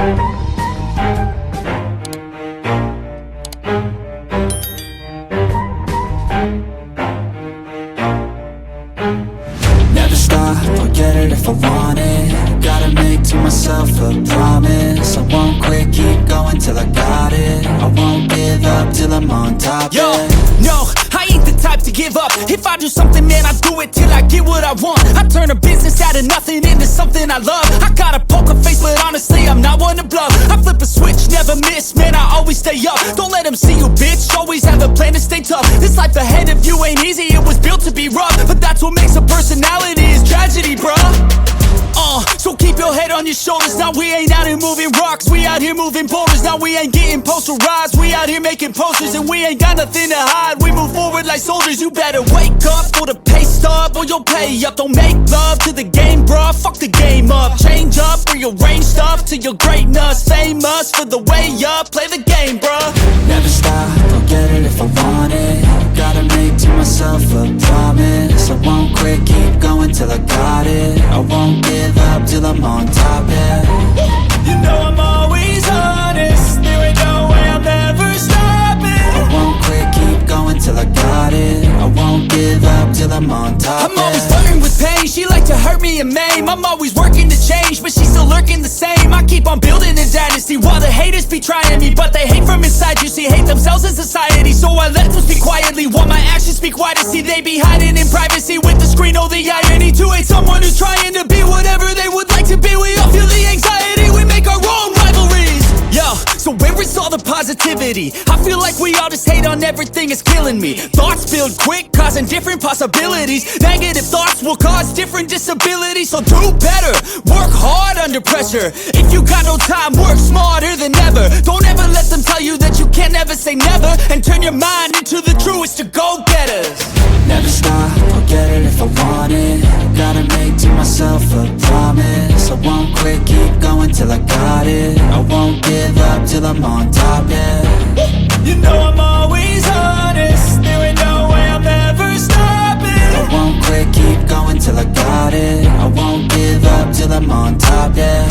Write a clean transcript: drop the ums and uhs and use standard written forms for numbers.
Never stop, I'll get it if I want it. Gotta make to myself a promise. I won't quit, keep going till I got it. I won't give up till I'm on top. Yo, yeah. no, I ain't the type to give up. If I do something, man, I do it till I get what I want. I turn a business out of nothing into something I love. I got a poker face, but honestly, I'm not one to bluff. I flip a switch, never miss, man, I always stay up. Don't let them see you, bitch, always have a plan to stay tough. This life ahead of you ain't easy, it was built to be rough. But that's what makes a personality, is tragedy, bruh. So keep your head on your shoulders. Now we ain't out here moving rocks, we out here moving boulders. Now we ain't getting posterized, we out here making posters. And we ain't got nothing to hide, we move forward like soldiers. You better wake up for the pay stub, or you'll pay up. Don't make love to the game, bruh, fuck the game up. Change up, rearrange stuff to your greatness. Famous for the way up, play the game, bruh. Never stop, I'll get it if I want it. Gotta make to myself a promise. I won't quit, keep going till I got it. I won't give up till I'm on top, yeah. You know I'm always honest, there ain't no way I'm ever stopping. I won't quit, keep going till I got it. I won't give up till I'm on top, I'm always flirting with pain, she like to hurt me and maim. I'm always working to change, but she's still lurking the same. I keep on building a dynasty while the haters be trying me. But they hate from inside, you see, hate themselves in society. So I let them speak quietly while my actions speak wider. See, they be hiding in privacy with the screen, oh the irony. To hate someone who's trying to be whatever they would like to be. We all feel the anxiety, we make our own rivalries. Yo, so where is all the positivity? I feel like we all just hate on everything, it's killing me. Thoughts build quick, causing different possibilities. Negative thoughts will cause different disabilities. So do better, work hard under pressure. If you got no time, work smarter than ever. Don't ever let them tell you that you can't never say never. And turn your mind into the truest of go-getters. Never stop, I'll get it if I want it. Gotta make to myself a promise. I won't quit, keep going till I got it. I won't give up till I'm on top, yeah. You know I'm always honest, there ain't no way I'm ever stopping. I won't quit, keep going till I got it. I won't give up till I'm on top, yeah.